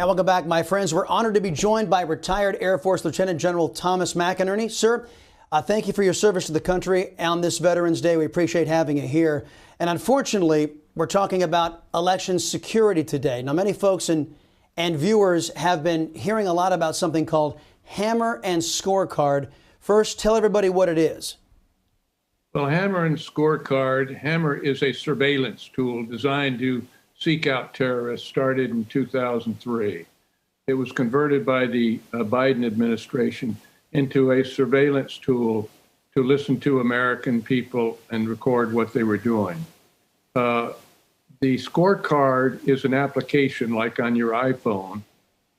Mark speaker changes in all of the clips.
Speaker 1: And welcome back, my friends. We're honored to be joined by retired Air Force Lieutenant General Thomas McInerney. Sir, thank you for your service to the country on this Veterans Day. We appreciate having you here. And unfortunately, we're talking about election security today. Now, many folks and viewers have been hearing a lot about something called HAMMER and SCORECARD. First, tell everybody what it is.
Speaker 2: Well, HAMMER and SCORECARD, HAMMER is a surveillance tool designed to seek out terrorists, started in 2003. It was converted by the Biden administration into a surveillance tool to listen to American people and record what they were doing. The SCORECARD is an application like on your iPhone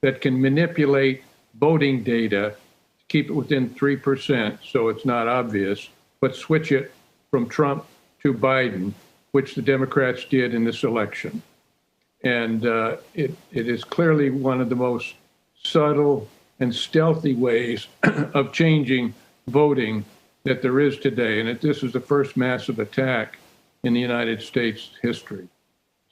Speaker 2: that can manipulate voting data to keep it within 3%, so it's not obvious, but switch it from Trump to Biden, which the Democrats did in this election. And it is clearly one of the most subtle and stealthy ways of changing voting that there is today. And this is the first massive attack in the United States history.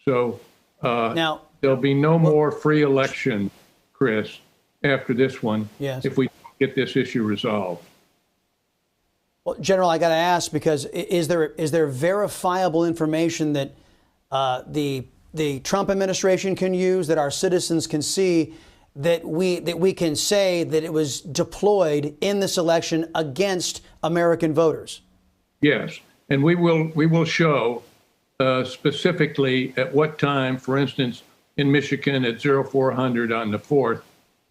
Speaker 2: So now there'll be no more free election, Chris, after this one, if we get this issue resolved.
Speaker 1: Well, General, I got to ask, because is there verifiable information that the Trump administration can use, that our citizens can see, that we can say that it was deployed in this election against American voters? Yes,
Speaker 2: and we will show specifically at what time. For instance, in Michigan at 0400 on the 4th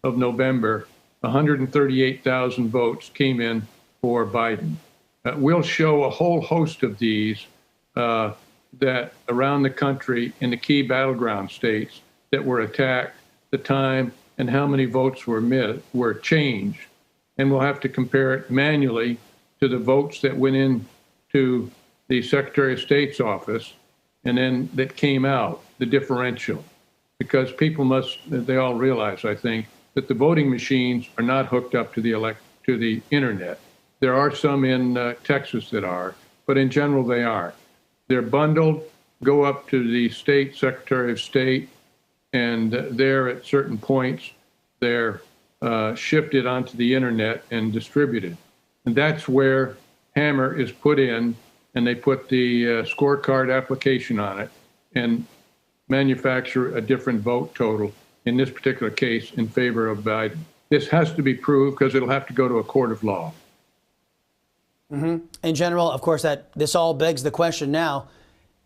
Speaker 2: of November, 138,000 votes came in for Biden. We'll show a whole host of these that around the country in the key battleground states that were attacked, the time and how many votes were changed. And we'll have to compare it manually to the votes that went in to the Secretary of State's office and then that came out, the differential. Because people they all realize, I think, that the voting machines are not hooked up to the internet. There are some in Texas that are, but in general they are. They're bundled, go up to the state Secretary of State, and there at certain points, they're shifted onto the internet and distributed. And that's where HAMMER is put in, and they put the SCORECARD application on it and manufacture a different vote total, in this particular case, in favor of Biden. This has to be proved because it'll have to go to a court of law.
Speaker 1: In general, of course, this all begs the question now,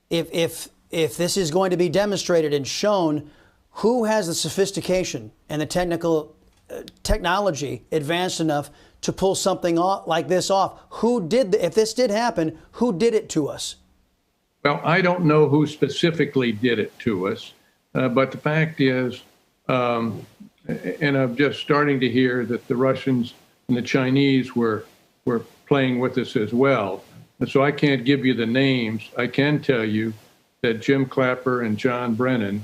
Speaker 1: if this is going to be demonstrated and shown, who has the sophistication and the technology advanced enough to pull something like this off? If this did happen, who did it to us?
Speaker 2: Well, I don't know who specifically did it to us, but the fact is, and I'm just starting to hear that the Russians and the Chinese were playing with us as well. And so I can't give you the names. I can tell you that Jim Clapper and John Brennan,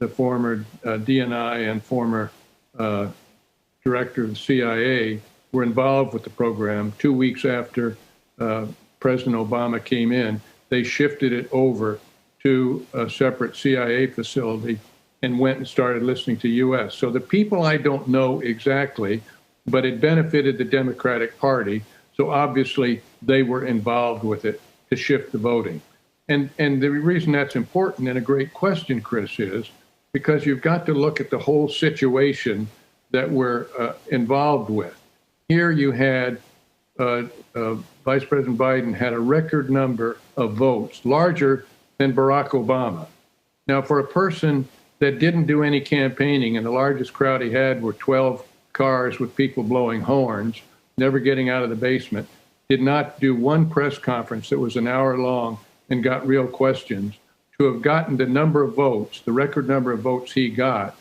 Speaker 2: the former DNI and former director of the CIA, were involved with the program. 2 weeks after President Obama came in, they shifted it over to a separate CIA facility and went and started listening to U.S. So the people I don't know exactly, but it benefited the Democratic Party. So obviously they were involved with it to shift the voting. And the reason that's important and a great question, Chris, is because you've got to look at the whole situation that we're involved with. Here you had Vice President Biden had a record number of votes, larger than Barack Obama. Now, for a person that didn't do any campaigning, and the largest crowd he had were 12 cars with people blowing horns, never getting out of the basement, did not do one press conference that was an hour long and got real questions, to have gotten the number of votes, the record number of votes he got,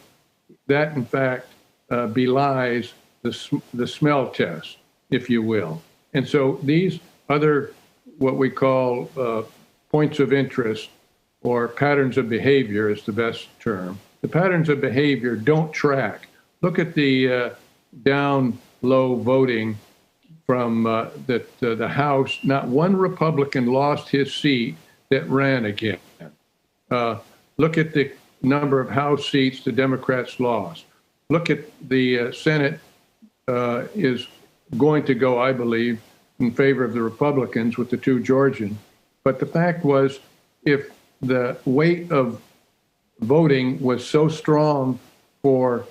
Speaker 2: that in fact belies the smell test, if you will. And so these other, what we call points of interest or patterns of behavior is the best term. The patterns of behavior don't track. Look at the down low voting from the House. Not one Republican lost his seat that ran again. Look at the number of House seats the Democrats lost. look at the Senate is going to go, I believe, in favor of the Republicans with the 2 Georgian. But the fact was, if the weight of voting was so strong for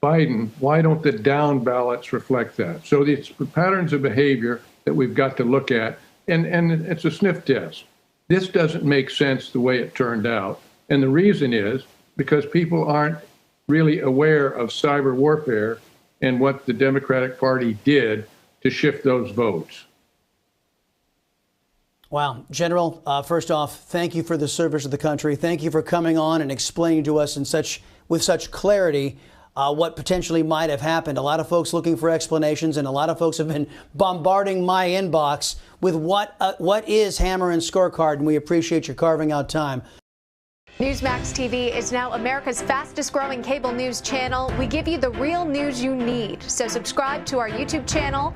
Speaker 2: Biden, why don't the down ballots reflect that? So it's the patterns of behavior that we've got to look at, and it's a sniff test. This doesn't make sense the way it turned out. And the reason is because people aren't really aware of cyber warfare and what the Democratic Party did to shift those votes.
Speaker 1: Wow. General, first off, thank you for the service of the country. Thank you for coming on and explaining to us with such clarity what potentially might have happened. A lot of folks looking for explanations, and a lot of folks have been bombarding my inbox with what is Hammer and Scorecard, and we appreciate you carving out time.
Speaker 3: Newsmax TV is now America's fastest growing cable news channel. We give you the real news you need. So subscribe to our YouTube channel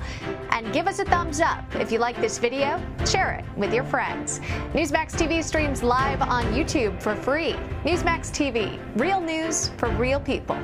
Speaker 3: and give us a thumbs up. If you like this video, share it with your friends. Newsmax TV streams live on YouTube for free. Newsmax TV, real news for real people.